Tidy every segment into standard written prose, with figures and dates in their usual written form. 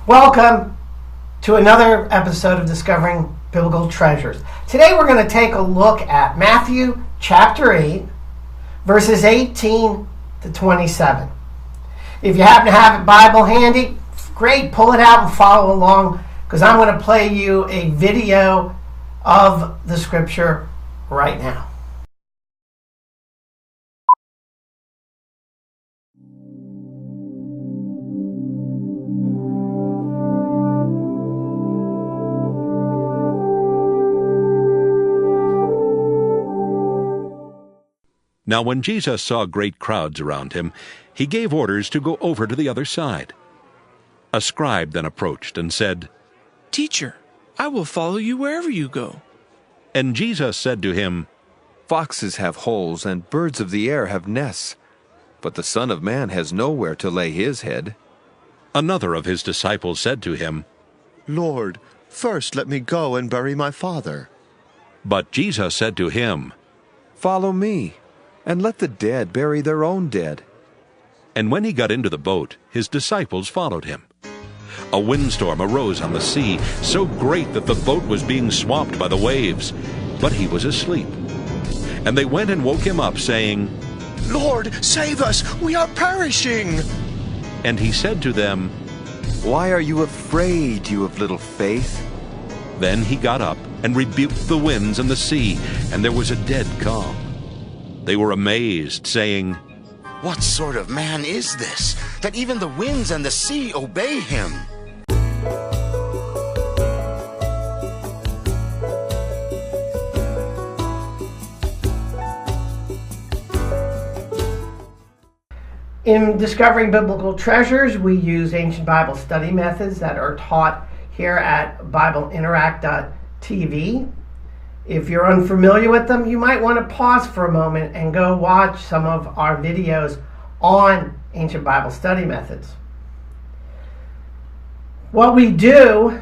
Welcome to another episode of Discovering Biblical Treasures. Today we're going to take a look at Matthew chapter 8, verses 18 to 27. If you happen to have a Bible handy, great, pull it out and follow along, because I'm going to play you a video of the scripture right now. Now when Jesus saw great crowds around him, he gave orders to go over to the other side. A scribe then approached and said, "Teacher, I will follow you wherever you go." And Jesus said to him, "Foxes have holes and birds of the air have nests, but the Son of Man has nowhere to lay his head." Another of his disciples said to him, "Lord, first let me go and bury my father." But Jesus said to him, "Follow me, and let the dead bury their own dead." And when he got into the boat, his disciples followed him. A windstorm arose on the sea, so great that the boat was being swamped by the waves, but he was asleep. And they went and woke him up, saying, "Lord, save us! We are perishing!" And he said to them, "Why are you afraid, you of little faith?" Then he got up and rebuked the winds and the sea, and there was a dead calm. They were amazed, saying, "What sort of man is this, that even the winds and the sea obey him?" In Discovering Biblical Treasures, we use ancient Bible study methods that are taught here at BibleInteract.tv. If you're unfamiliar with them, you might want to pause for a moment and go watch some of our videos on ancient Bible study methods. What we do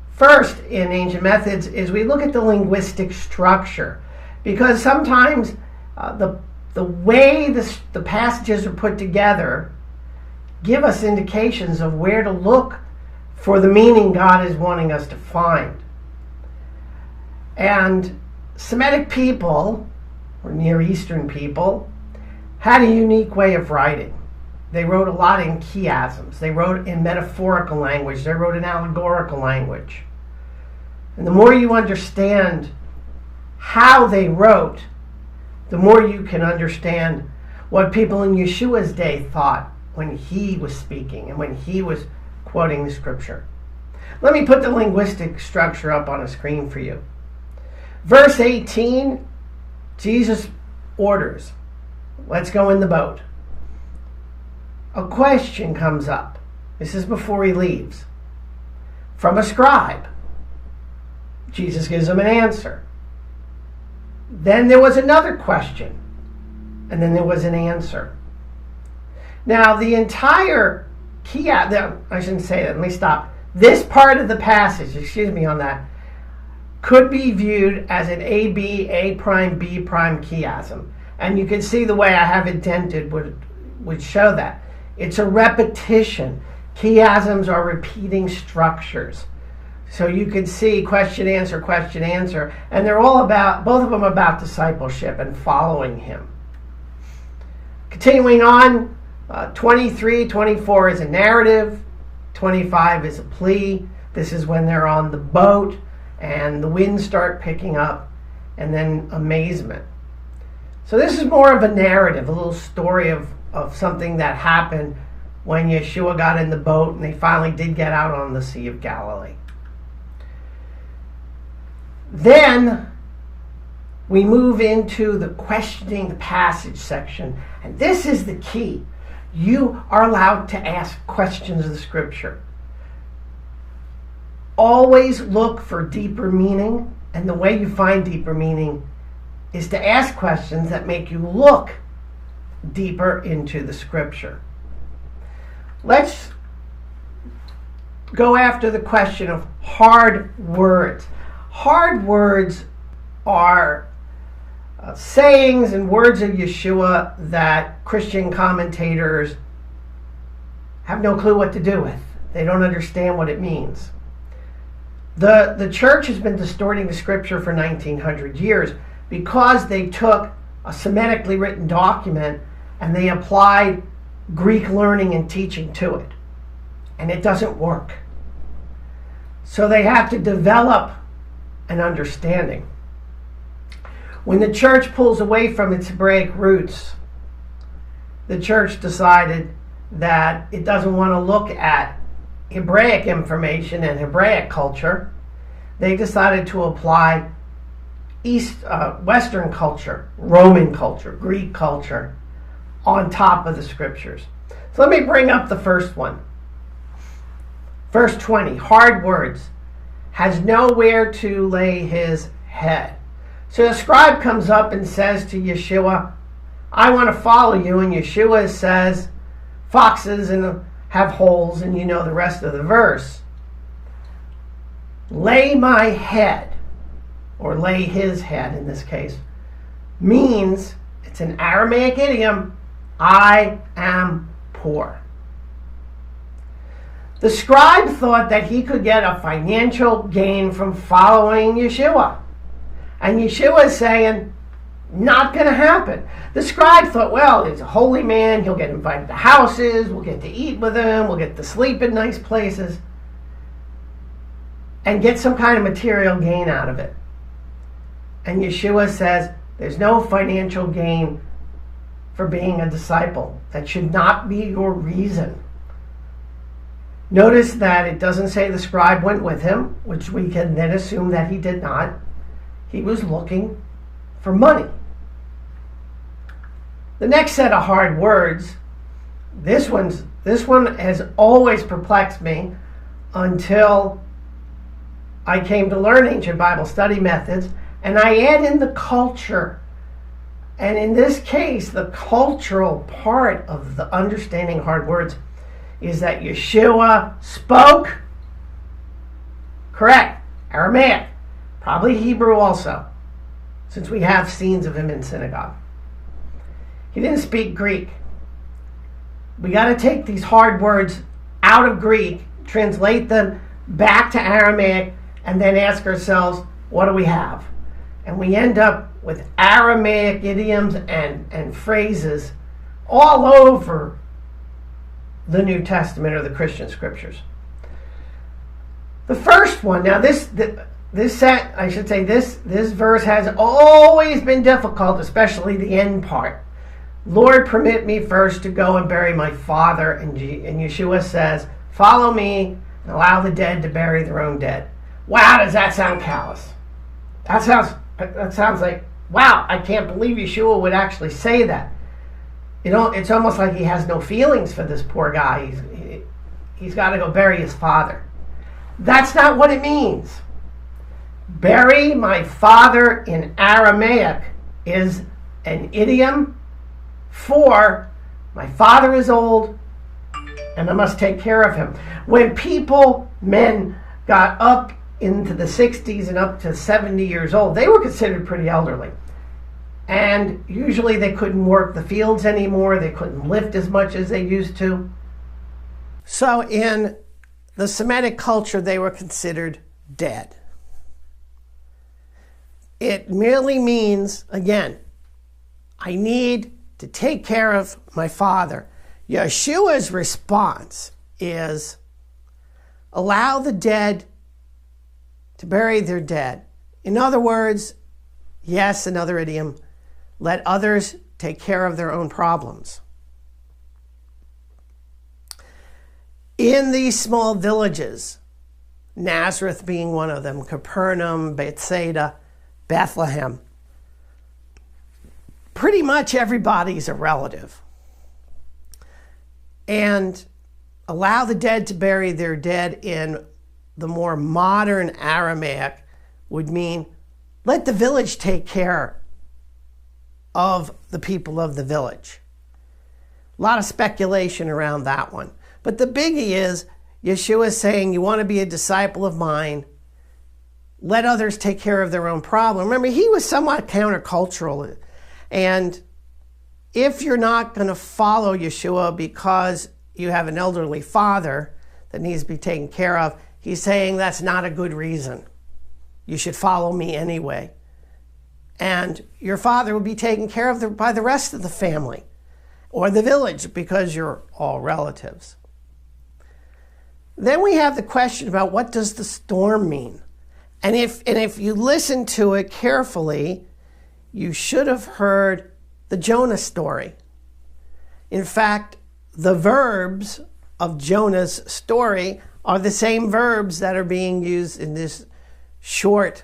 first in ancient methods is we look at the linguistic structure, because sometimes the way the passages are put together give us indications of where to look for the meaning God is wanting us to find. And Semitic people, or Near Eastern people, had a unique way of writing. They wrote a lot in chiasms. They wrote in metaphorical language. They wrote in allegorical language. And the more you understand how they wrote, the more you can understand what people in Yeshua's day thought when he was speaking and when he was quoting the scripture. Let me put the linguistic structure up on a screen for you. Verse 18, Jesus orders, "Let's go in the boat." A question comes up. This is before he leaves. From a scribe. Jesus gives him an answer. Then there was another question. And then there was an answer. Now, the entire I shouldn't say that. Let me stop. This part of the passage, excuse me on that, could be viewed as an AB, A prime, B prime chiasm. And you can see the way I have it dented would show that. It's a repetition. Chiasms are repeating structures. So you can see question, answer, and they're all about, both of them about discipleship and following him. Continuing on, 23, 24 is a narrative, 25 is a plea. This is when they're on the boat and the winds start picking up, and then amazement. So this is more of a narrative, a little story of something that happened when Yeshua got in the boat and they finally did get out on the Sea of Galilee. Then we move into the questioning the passage section, and this is the key. You are allowed to ask questions of the scripture. Always look for deeper meaning, and the way you find deeper meaning is to ask questions that make you look deeper into the scripture. Let's go after the question of hard words. Hard words are sayings and words of Yeshua that Christian commentators have no clue what to do with. They don't understand what it means. The church has been distorting the scripture for 1900 years because they took a Semitically written document and they applied Greek learning and teaching to it. And it doesn't work. So they have to develop an understanding. When the church pulls away from its Hebraic roots, the church decided that it doesn't want to look at Hebraic information and Hebraic culture. They decided to apply Western culture, Roman culture, Greek culture on top of the scriptures. So let me bring up the first one. Verse 20, hard words, has nowhere to lay his head. So the scribe comes up and says to Yeshua, I want to follow you. And Yeshua says, foxes and have holes, and you know the rest of the verse. Lay my head, or lay his head in this case, means, it's an Aramaic idiom, I am poor. The scribe thought that he could get a financial gain from following Yeshua. And Yeshua is saying, not going to happen. The scribe thought, well, he's a holy man, he'll get invited to houses, we'll get to eat with him, we'll get to sleep in nice places, and get some kind of material gain out of it. And Yeshua says, there's no financial gain for being a disciple. That should not be your reason. Notice that it doesn't say the scribe went with him, which we can then assume that he did not. He was looking for money. The next set of hard words, this one has always perplexed me until I came to learn ancient Bible study methods, and I add in the culture. And in this case, the cultural part of the understanding hard words is that Yeshua spoke, correct, Aramaic, probably Hebrew also, since we have scenes of him in synagogue. He didn't speak Greek. We got to take these hard words out of Greek, translate them back to Aramaic, and then ask ourselves, what do we have? And we end up with Aramaic idioms and phrases all over the New Testament or the Christian scriptures. The first one, now this verse has always been difficult, especially the end part. Lord, permit me first to go and bury my father. And Yeshua says, follow me and allow the dead to bury their own dead. Wow, does that sound callous? That sounds like, wow, I can't believe Yeshua would actually say that. You know, it's almost like he has no feelings for this poor guy. He's got to go bury his father. That's not what it means. Bury my father in Aramaic is an idiom for my father is old and I must take care of him. When men got up into the 60s and up to 70 years old, they were considered pretty elderly. And usually they couldn't work the fields anymore. They couldn't lift as much as they used to. So in the Semitic culture, they were considered dead. It merely means, again, I need to take care of my father. Yeshua's response is, allow the dead to bury their dead. In other words, yes, another idiom, let others take care of their own problems. In these small villages, Nazareth being one of them, Capernaum, Bethsaida, Bethlehem, pretty much everybody's a relative. And allow the dead to bury their dead in the more modern Aramaic would mean let the village take care of the people of the village. A lot of speculation around that one. But the biggie is Yeshua is saying, you want to be a disciple of mine, let others take care of their own problem. Remember, he was somewhat countercultural. And if you're not going to follow Yeshua because you have an elderly father, that needs to be taken care of, he's saying that's not a good reason. You should follow me anyway. And your father will be taken care of by the rest of the family or the village because you're all relatives. Then we have the question about what does the storm mean? And if you listen to it carefully, you should have heard the Jonah story. In fact, the verbs of Jonah's story are the same verbs that are being used in this short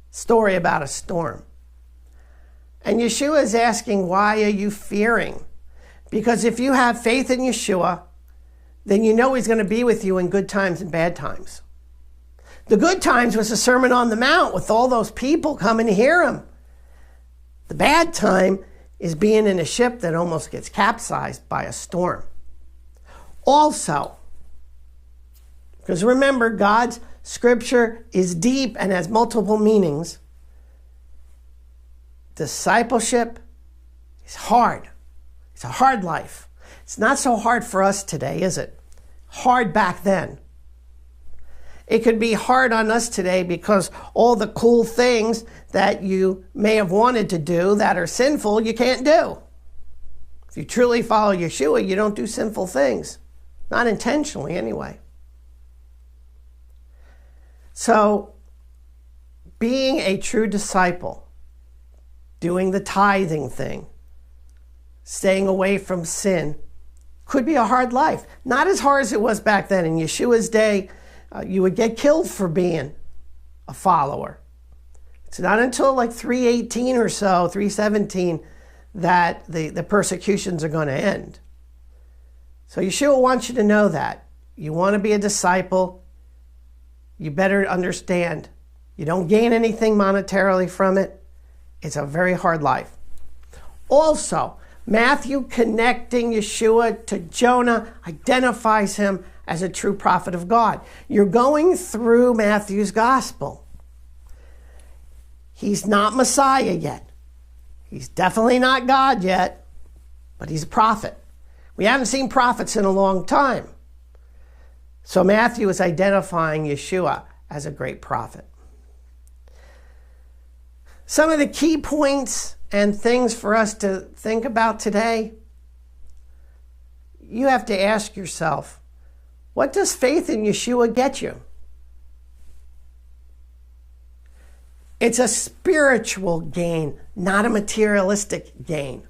story about a storm. And Yeshua is asking, why are you fearing? Because if you have faith in Yeshua, then you know he's going to be with you in good times and bad times. The good times was the Sermon on the Mount with all those people coming to hear him. The bad time is being in a ship that almost gets capsized by a storm. Also, because remember, God's scripture is deep and has multiple meanings. Discipleship is hard. It's a hard life. It's not so hard for us today, is it? Hard back then. It could be hard on us today because all the cool things that you may have wanted to do that are sinful, you can't do. If you truly follow Yeshua, you don't do sinful things. Not intentionally, anyway. So, being a true disciple, doing the tithing thing, staying away from sin, could be a hard life. Not as hard as it was back then. In Yeshua's day, you would get killed for being a follower. It's not until like 318 or so, 317, that the persecutions are going to end. So Yeshua wants you to know that. You want to be a disciple, you better understand. You don't gain anything monetarily from it. It's a very hard life. Also, Matthew connecting Yeshua to Jonah identifies him as a true prophet of God. You're going through Matthew's gospel. He's not Messiah yet. He's definitely not God yet, but he's a prophet. We haven't seen prophets in a long time. So Matthew is identifying Yeshua as a great prophet. Some of the key points and things for us to think about today, you have to ask yourself, what does faith in Yeshua get you? It's a spiritual gain, not a materialistic gain.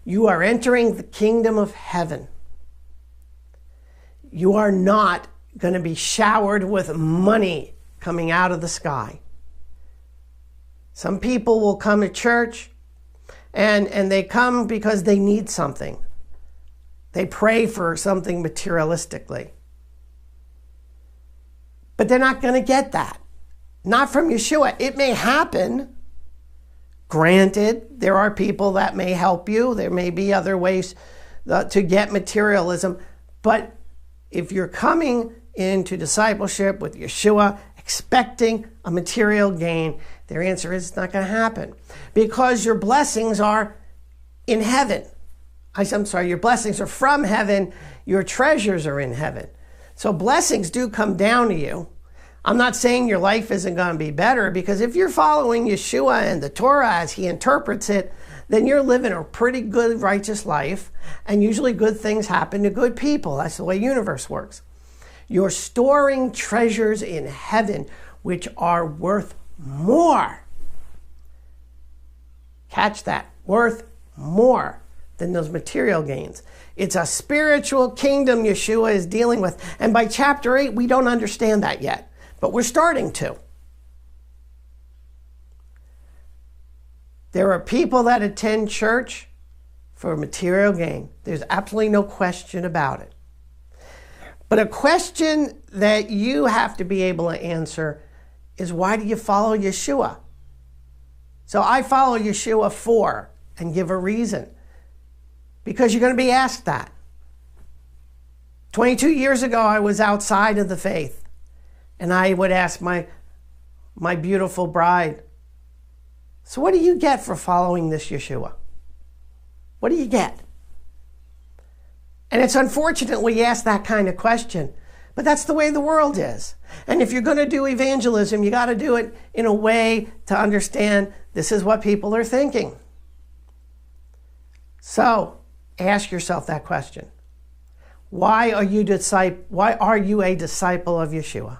You are entering the kingdom of heaven. You are not going to be showered with money coming out of the sky. Some people will come to church and they come because they need something. They pray for something materialistically. But they're not going to get that. Not from Yeshua. It may happen. Granted, there are people that may help you. There may be other ways to get materialism. But if you're coming into discipleship with Yeshua expecting a material gain, their answer is it's not going to happen. Because your blessings are in heaven. I'm sorry, your blessings are from heaven. Your treasures are in heaven. So blessings do come down to you. I'm not saying your life isn't going to be better, because if you're following Yeshua and the Torah as he interprets it, then you're living a pretty good, righteous life, and usually good things happen to good people. That's the way the universe works. You're storing treasures in heaven, which are worth more. Catch that. Worth more than those material gains. It's a spiritual kingdom Yeshua is dealing with. And by chapter 8, we don't understand that yet. But we're starting to. There are people that attend church for material gain. There's absolutely no question about it. But a question that you have to be able to answer is, why do you follow Yeshua? So I follow Yeshua for, and give a reason. Because you're going to be asked that. 22 years ago, I was outside of the faith. And I would ask my beautiful bride, so what do you get for following this Yeshua? What do you get? And it's unfortunate we ask that kind of question, But that's the way the world is. And if you're going to do evangelism, you got to do it in a way to understand this is what people are thinking. So, ask yourself that question. Why are you a disciple of Yeshua?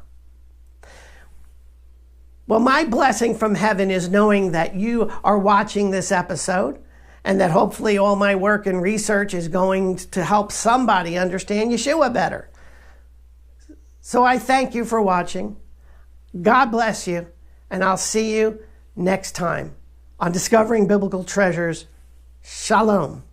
Well, my blessing from heaven is knowing that you are watching this episode and that hopefully all my work and research is going to help somebody understand Yeshua better. So I thank you for watching. God bless you, and I'll see you next time on Discovering Biblical Treasures. Shalom.